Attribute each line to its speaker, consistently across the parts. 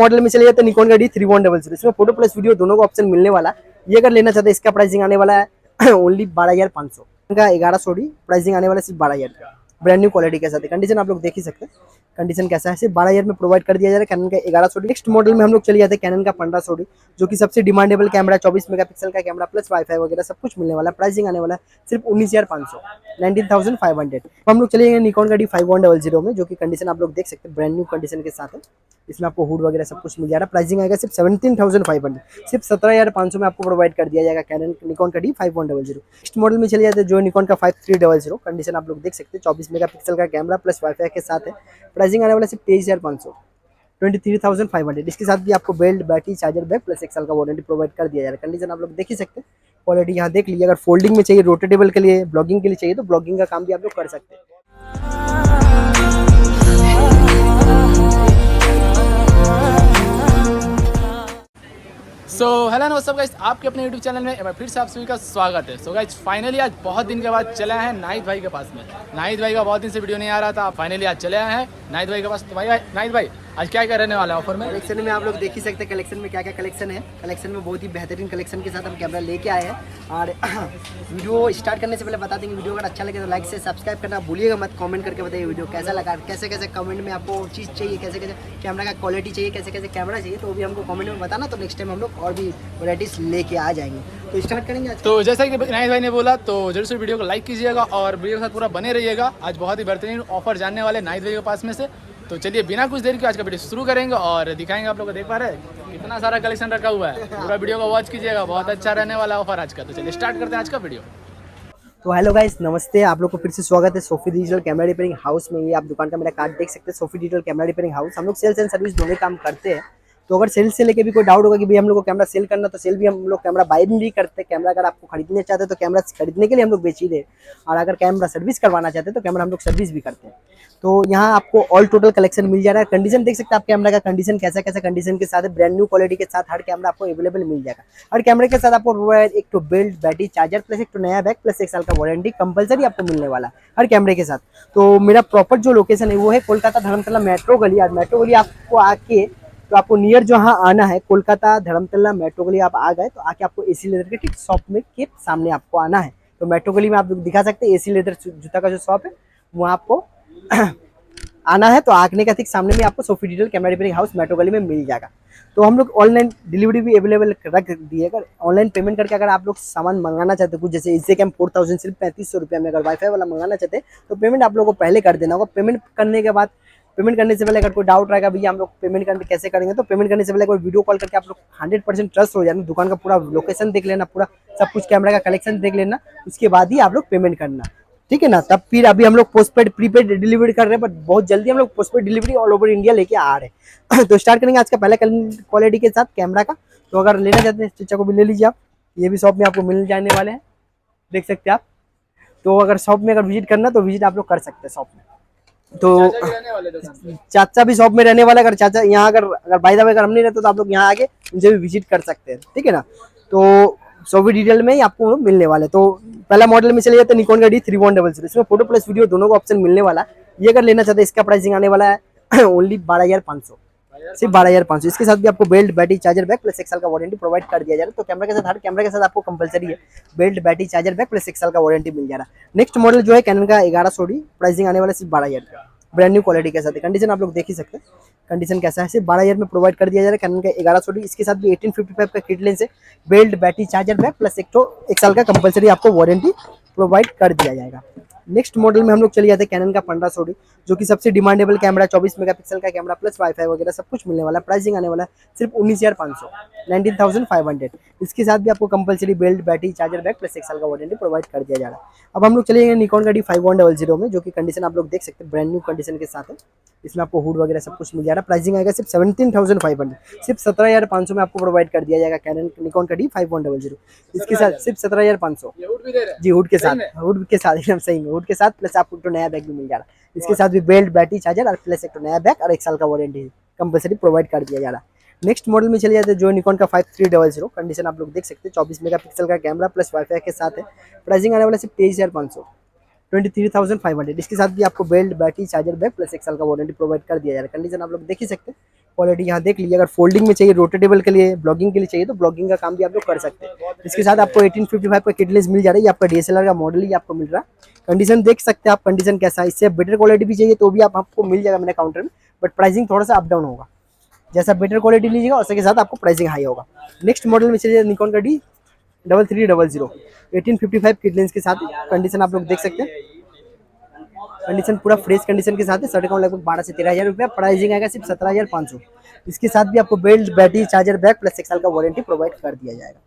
Speaker 1: Model में चले जाते हैं निकॉन का D3100। इसमें फोटो प्लस वीडियो दोनों का ऑप्शन मिलने वाला है। ये अगर लेना चाहते हैं इसका प्राइसिंग आने वाला है ओनली 12,500 का। 1100 प्राइसिंग आने वाला है सिर्फ 12,000 का, ब्रांड न्यू क्वालिटी के साथ। कंडीशन आप लोग देख ही सकते हैं, कंडीशन कैसा है। सिर्फ 12,000 में प्रोवाइड कर दिया जा रहा है कैनन का 1100। नेक्स्ट मॉडल में हम लोग चले जाते हैं कैनन का 1500, जो कि सबसे डिमांडेबल कैमरा, 24 मेगापिक्सल का कैमरा प्लस वाईफाई वगैरह सब कुछ मिलने वाला है। प्राइसिंग आने वाला है सिर्फ 19,500, 19,500। हम लोग चले जाएंगे निकॉन का D5100 में, जो कि कंडीशन आप लोग देख सकते हैं ब्रांड न्यू कंडीशन के साथ है। इसमें आपको हुड वगैरह सब कुछ मिल जा रहा है। प्राइसिंग आएगा सिर्फ 17,500, सिर्फ 17,500 में आपको प्रोवाइड कर दिया जाएगा कैनन निकॉन का D5100। नेक्स्ट मॉडल में चले जाते हैं जो निकॉन का 5300। कंडीशन आप लोग देख सकते हैं 24 मेगापिक्सल का कैमरा प्लस वाईफाई के साथ है। प्राइसिंग आने वाला सिर्फ 23,500, 23,500। इसके साथ भी आपको belt, battery, charger, bag plus 1 साल का वारंटी प्रोवाइड कर दिया जा रहा है। कंडीशन आप लोग देख ही सकते हैं, क्वालिटी यहाँ देख लीजिए। अगर फोल्डिंग में चाहिए, रोटेटेबल के लिए, ब्लॉगिंग के लिए चाहिए तो ब्लॉगिंग का काम भी आप लोग कर सकते हैं।
Speaker 2: सो हेलो नमस्ते गाइस, आपके अपने यूट्यूब चैनल में एक बार फिर से आप सभी का स्वागत है। सो गाइस फाइनली आज बहुत दिन के बाद चले आए हैं नाहिद भाई के पास में। नाहिद भाई का बहुत दिन से वीडियो नहीं आ रहा था, फाइनली आज चले आए हैं नाहिद भाई के पास। तो भाई नाहिद भाई आज क्या क्या रहने वाला है ऑफर में?
Speaker 1: कलेक्शन में आप लोग देख ही सकते हैं कलेक्शन में क्या क्या कलेक्शन है। कलेक्शन में बहुत ही बेहतरीन कलेक्शन के साथ हम कैमरा लेके आए हैं। और वीडियो स्टार्ट करने से पहले बता देंगे, वीडियो अगर अच्छा लगे तो लाइक से सब्सक्राइब करना भूलिएगा मत। कमेंट करके बताइए वीडियो कैसा लगा, कैसे कैसे कमेंट में आपको चीज़ चाहिए, कैसे कैसे कैमरा का क्वालिटी चाहिए, कैसे कैसे कैमरा चाहिए, तो भी हमको कमेंट में बताना। तो नेक्स्ट टाइम हम लोग और भी वैराइटीज़ लेके आ जाएंगे। तो स्टार्ट करेंगे आज।
Speaker 2: तो जैसा कि नाहिद भाई ने बोला, तो जरूर से वीडियो को लाइक कीजिएगा और वीडियो के साथ पूरा बने रहिएगा। आज बहुत ही बेहतरीन ऑफर जानने वाले नाहिद भाई के पास में से। तो चलिए बिना कुछ देर के आज का वीडियो शुरू करेंगे और दिखाएंगे आप लोग को। देख पा रहे हैं कितना सारा कलेक्शन रखा हुआ है, पूरा वीडियो को वॉच कीजिएगा, बहुत अच्छा रहने वाला ऑफर आज का। तो चलिए स्टार्ट करते हैं आज का वीडियो।
Speaker 1: तो हेलो गाइस, नमस्ते। आप लोग को फिर से स्वागत है Sophie digital camera repairing house में। ये आप दुकान का मेरा कार्ड देख सकते हैं, Sophie digital camera repairing house. हम लोग सेल्स एंड सर्विस दोनों काम करते हैं। तो अगर सेल्स से लेके भी कोई डाउट होगा कि भाई हम लोग को कैमरा सेल करना, तो सेल भी हम लोग कैमरा बाय भी करते हैं। कैमरा अगर आपको खरीदने चाहते हैं तो कैमरा खरीदने के लिए हम लोग बेच ही दे, और अगर कैमरा सर्विस करवाना चाहते हैं तो कैमरा हम लोग सर्विस भी करते हैं। तो यहाँ आपको ऑल टोटल कलेक्शन मिल जा रहा है। कंडीशन देख सकते हैं आप कैमरा का कंडीशन कैसा कैसा कंडीशन के साथ है। ब्रांड न्यू क्वालिटी के साथ हर कैमरा आपको अवेलेबल मिल जाएगा। हर कैमरे के साथ आपको एक तो बेल्ट, बैटरी, चार्जर प्लस एक तो नया बैग प्लस 1 साल का वारंटी कंपलसरी आपको मिलने वाला है हर कैमरे के साथ। तो मेरा प्रॉपर जो लोकेशन है वो है कोलकाता धर्मतला मेट्रो गली। और मेट्रो गली आपको आके तो आपको नियर जहाँ आना है, कोलकाता धर्मतला मेट्रो गली आप आ गए तो आके आपको एसी लेदर के ठीक शॉप में के सामने आपको आना है। तो मेट्रो गली में आप दिखा सकते हैं एसी लेदर जूता का जो शॉप है वहाँ आपको आना है। तो आने का ठीक सामने में आपको Sophie digital camera repairing house metro गली में मिल जाएगा। तो हम लोग ऑनलाइन डिलीवरी भी अवेलेबल रख दिए। अगर ऑनलाइन पेमेंट करके अगर आप लोग सामान मंगाना चाहते हो, कुछ जैसे इससे कैम 4000 सिर्फ 3500 रुपये में अगर वाईफाई वाला मंगाना चाहते हैं तो पेमेंट आप लोगों को पहले कर देना होगा। पेमेंट करने के बाद, पेमेंट करने से पहले अगर कोई डाउट रहेगा भैया हम लोग पेमेंट करने कैसे करेंगे, तो पेमेंट करने से पहले कोई वीडियो कॉल करके आप लोग 100% ट्रस्ट हो जाना। दुकान का पूरा लोकेशन देख लेना, पूरा सब कुछ कैमरा का कलेक्शन देख लेना, उसके बाद ही आप लोग पेमेंट करना, ठीक है ना। तब फिर अभी हम लोग पोस्टपेड प्रीपेड डिलीवरी कर रहे हैं, बट बहुत जल्दी हम लोग postpaid delivery all over India लेके आ रहे हैं। तो स्टार्ट करेंगे आज का पहला क्वालिटी के साथ कैमरा का। तो अगर लेना चाहते हैं चचा को भी ले लीजिए आप, ये भी शॉप में आपको मिल जाने वाले हैं, देख सकते हैं आप। तो अगर शॉप में अगर विजिट करना तो विजिट आप लोग कर सकते हैं शॉप में। तो चाचा भी शॉप में रहने वाला है। अगर चाचा यहाँ अगर बाय द वे अगर हम नहीं रहते तो आप लोग यहाँ आके उनसे भी विजिट कर सकते हैं, ठीक है ना। तो सोफी डिटेल में ही आपको मिलने वाले। तो पहला मॉडल में चले जाते हैं निकॉन का D3100। इसमें फोटो प्लस वीडियो दोनों का ऑप्शन मिलने वाला है। ये अगर लेना चाहते हैं इसका प्राइसिंग आने वाला है ओनली 12,500, सिर्फ 12,500। इसके साथ भी आपको belt, battery, charger, bag plus 1 साल का वारंटी प्रोवाइड कर दिया जा रहा है। तो कैमरा के साथ हर कैमरा के साथ आपको कंपलसरी है belt, battery, charger, bag plus 1 साल का वारंटी मिल जा रहा है। नेक्स्ट मॉडल जो है कैनन का 1100, प्राइसिंग आने वाला सिर्फ 12,000 का, ब्रांड न्यू क्वालिटी के साथ। कंडीशन आप लोग देख ही सकते हैं, कंडीशन कैसा है। सिर्फ 12,000 में प्रोवाइड कर दिया जा रहा है कैनन का 1100। इसके साथ भी 1855 का किट लेंस है, belt, battery, charger, bag plus 1 साल का कंपलसरी आपको वारंटी प्रोवाइड कर दिया जाएगा। नेक्स्ट मॉडल में हम लोग चले जाते हैं कैनन का 1500, जो कि सबसे डिमांडेबल कैमरा, 24 मेगापिक्सल का कैमरा प्लस वाईफाई वगैरह सब कुछ मिलने वाला है। प्राइसिंग आने वाला है सिर्फ 19,500, 19,500। इसके साथ भी आपको compulsory belt, battery, charger, bag plus 1 साल का वारंटी प्रोवाइड कर दिया जा रहा है। अब हम लोग चले जाएंगे निकॉन का D5100 में, जो कि कंडीशन आप लोग देख सकते हैं ब्रांड न्यू कंडीशन के साथ है। इसमें आपको हुड वगैरह सब कुछ मिल जा रहा है। प्राइसिंग आएगा सिर्फ 17,500, सिर्फ 17,500 में आपको प्रोवाइड कर दिया जाएगा कैनन निकॉन का D5100। इसके साथ सिर्फ 17,500 जी, हुड के साथ, हुड के साथ एकदम सही में हुड के साथ, प्लस आपको तो नया बैग भी मिल जा रहा है। इसके साथ भी बेल्ट, बैटरी, चार्जर और प्लस एक तो नया बैग और 1 साल का वारंटी कंपलसरी प्रोवाइड कर दिया जा रहा है। नेक्स्ट मॉडल में चले जाते हैं जो निकॉन का 5300। कंडीशन आप लोग देख सकते हैं 24 मेगापिक्सल का कैमरा प्लस वाईफाई के साथ है। प्राइसिंग आने वाला सिर्फ 23,500, 23,500। इसके साथ भी आपको belt, battery, charger, bag plus 1 साल का वारंटी प्रोवाइड कर दिया जा रहा है। कंडीशन आप लोग देख ही सकते हैं, क्वालिटी यहाँ देख लीजिए। अगर फोल्डिंग में चाहिए, रोटेटेबल के लिए, ब्लॉगिंग के लिए चाहिए तो ब्लॉगिंग का काम भी आप लोग कर सकते हैं। इसके साथ आपको 1855 का किट लेंस मिल जा रहा है। ये आपका DSLR का मॉडल ही आपको मिल रहा है। कंडीशन देख सकते हैं आप, कंडीशन कैसा है। इससे बेटर क्वालिटी भी चाहिए तो भी आपको मिल जाएगा मेरे काउंटर में, बट प्राइसिंग थोड़ा सा अप डाउन होगा। जैसा बेटर क्वालिटी लीजिएगा उसी के साथ आपको प्राइसिंग हाई होगा। नेक्स्ट मॉडल में चलिए निकॉन का D3300 1855 किट लेंस के साथ। कंडीशन आप लोग देख सकते हैं, कंडीशन पूरा फ्रेश कंडीशन के साथ है। सर अकाउंट लगभग 12 से 13 हज़ार रुपया। प्राइसिंग आएगा सिर्फ 17,500। इसके साथ भी आपको belt, battery, charger, bag plus 1 साल का वारंटी प्रोवाइड कर दिया जाएगा।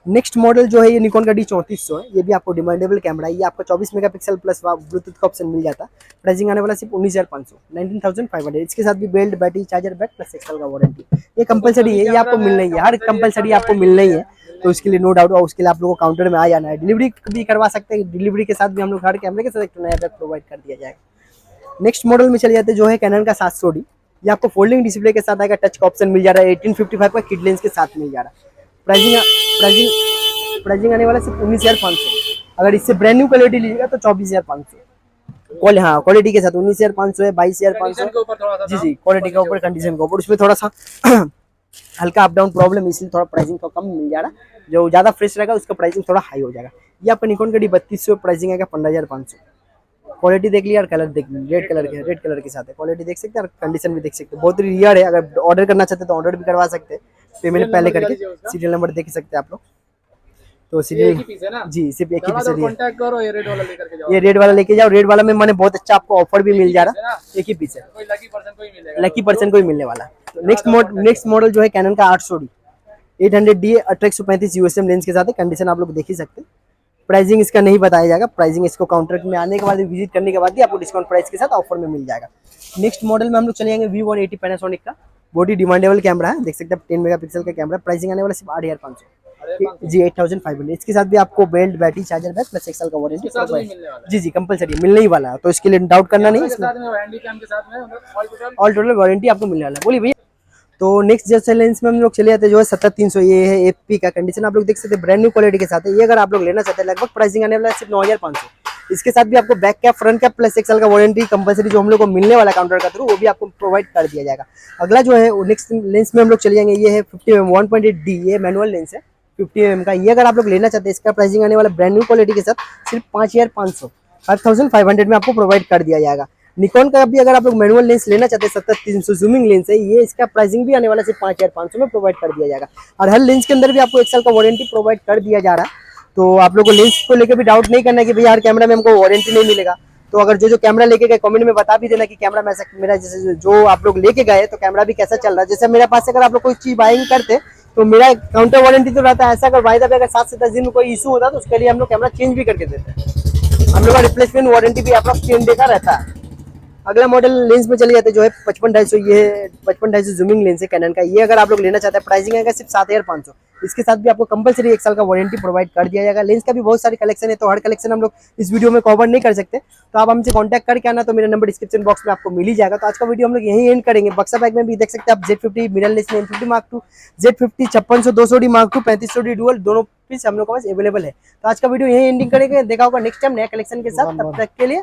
Speaker 1: नेक्स्ट मॉडल जो है ये निकॉन का D3400 है। ये भी आपको डिमांडेबल कैमरा है। ये आपका 24 मेगापिक्सल प्लस ब्लूटूथ का ऑप्शन मिल जाता है। प्राइसिंग आने वाला सिर्फ 19,500, 19,500। इसके साथ भी belt, battery, charger, bag plus 1 साल का वारंटी। ये कंपलसरी है, ये आपको मिलना ही है, हर कंपलसरी आपको मिलना ही है। तो उसके लिए नो डाउट, और उसके लिए आप लोगों को काउंटर में आ जाना है। डिलीवरी भी करवा सकते हैं, डिलीवरी के साथ भी हम लोग हर कैमरे के साथ एक नया बैग प्रोवाइड कर दिया जाएगा। नेक्स्ट मॉडल में चले जाते हैं जो है कैनन का 700D। ये आपको फोल्डिंग डिस्प्ले के साथ आएगा, टच का ऑप्शन मिल जा रहा है। 1855 का किट लेंस के साथ मिल जा रहा है। प्राइसिंग आने वाला सिर्फ 19,500। अगर इससे ब्रांड न्यू क्वालिटी लीजिएगा तो 24,500। हाँ, क्वालिटी के साथ 19,500 है, 22,500। जी, क्वालिटी के ऊपर, कंडीशन के ऊपर। उसमें थोड़ा सा हल्का अप डाउन प्रॉब्लम, इसलिए थोड़ा प्राइसिंग तो कम मिल जा रहा है। जो ज़्यादा फ्रेश रहेगा उसका प्राइसिंग थोड़ा हाई हो जाएगा। ये आपका निकॉन का D3200 प्राइसिंग आएगा 15,500। क्वालिटी देख लिया और कलर देख लिया, रेड कलर के साथ है। क्वालिटी देख सकते हैं और कंडीशन भी देख सकते हैं, बहुत ही रियर है। अगर ऑर्डर करना चाहते हैं तो ऑर्डर भी करवा सकते हैं पेमेंट पहले करके। सीरियल नंबर देख सकते हैं आप लोग। तो सीरियल जी सिर्फ एक ही पीस है।
Speaker 2: ये रेड वाला लेकर के जाओ,
Speaker 1: ये रेड वाला लेके जाओ। रेड वाला में मैंने बहुत अच्छा आपको ऑफर भी मिल जा रहा है। एक ही पीस है, लकी पर्सन को ही मिलने वाला। नेक्स्ट मॉडल जो है कैनन का 800D 800D 1835 USM लेंस के साथ है। कंडीशन आप लोग देख ही सकते हैं। प्राइसिंग इसका नहीं बताया जाएगा, प्राइसिंग इसको काउंटर में आने के बाद, विजिट करने के बाद ही आपको डिस्काउंट प्राइस के साथ ऑफर में मिल जाएगा। नेक्स्ट मॉडल में हम लोग चले जाएंगे V180 पैनासोनिक का। बहुत ही डिमांडेबल कैमरा है, देख सकते हैं 10 मेगापिक्सल का कैमरा। प्राइसिंग आने वाला सिर्फ 8,500 जी, 8,500। इसके साथ भी आपको belt, battery, charger, bag plus 1 साल का वारंटी। जी कंपलसरी मिलने ही वाला है, तो इसके लिए डाउट करना नहीं। ऑल टोटल वारंटी आपको मिलने वाला है। बोलिए भैया। तो नेक्स्ट जैसे लेंस में हम लोग चले जाते हैं जो है 70-300। ये है FP का। कंडीशन आप लोग देख सकते हैं, ब्रांड न्यू क्वालिटी के साथ है। ये अगर आप लोग लेना चाहते हैं, लगभग प्राइसिंग आने वाला है सिर्फ 9,500। इसके साथ भी आपको back cap, front cap plus 1 साल का वारंटी कंपलसरी जो हम लोग को मिलने वाला काउंटर का थ्रू, वो भी आपको प्रोवाइड कर दिया जाएगा। अगला जो है नेक्स्ट लेंस में हम लोग चले जाएंगे, ये है 50mm 1.8D। ये मैनुअल लेंस है 50mm का। ये अगर आप लोग लेना चाहते हैं, इसका प्राइसिंग आने वाला ब्रांड न्यू क्वालिटी के साथ सिर्फ 5,500, 5,500 में आपको प्रोवाइड कर दिया जाएगा। निकॉन का भी अगर आप लोग मैनुअल लेंस लेना चाहते हैं, 70-300 जूमिंग लेंस है ये। इसका प्राइसिंग भी आने वाला सिर्फ 5,500 में प्रोवाइड कर दिया जाएगा। और हर लेंस के अंदर भी आपको 1 साल का वारंटी प्रोवाइड कर दिया जा रहा है। तो आप लोग को लेंस को लेकर भी डाउट नहीं करना है कि भैया हर कैमरा में हमको वारंटी नहीं मिलेगा। तो अगर जो कैमरा लेके गए कमेंट में बता भी देना कि कैमरा मेरा जैसे जो आप लोग लेके गए तो कैमरा भी कैसा चल रहा है। जैसे मेरे पास अगर आप लोग कोई चीज बाइंग करते तो मेरा काउंटर वारंटी तो रहता है। ऐसा अगर बाय द वे अगर 7 से 10 दिन में कोई इशू होता है तो उसके लिए हम लोग कैमरा चेंज भी करके देते हैं। हम लोग का रिप्लेसमेंट वारंटी भी आप लोग चेंज देता रहता है। अगला मॉडल लेंस में चले जाते हैं जो है 55-250। ये है 55-250 जूमिंग लेंस है कैनन का। ये अगर आप लोग लेना चाहते हैं, प्राइसिंग आएगा सिर्फ 7,500। इसके साथ भी आपको कंपलसरी 1 साल का वारंटी प्रोवाइड कर दिया जाएगा। लेंस का भी बहुत सारी कलेक्शन है, तो हर कलेक्शन हम लोग इस वीडियो में कवर नहीं कर सकते। तो आप हमसे कांटेक्ट करके आना, तो मेरा नंबर डिस्क्रिप्शन बॉक्स में आपको मिल ही जाएगा। तो आज का वीडियो हम लोग यहीं एंड करेंगे। बक्सा बैग में भी देख सकते हैं आप Z50 मिरर लेस में M50 Mark II, Z50 5600 200D Mark II 3500D dual, दोनों पीस हम लोग के पास अवेलेबल है। तो आज का वीडियो यहीं एंडिंग करेंगे। देखा होगा नेक्स्ट टाइम नया कलेक्शन के साथ। तब तक के लिए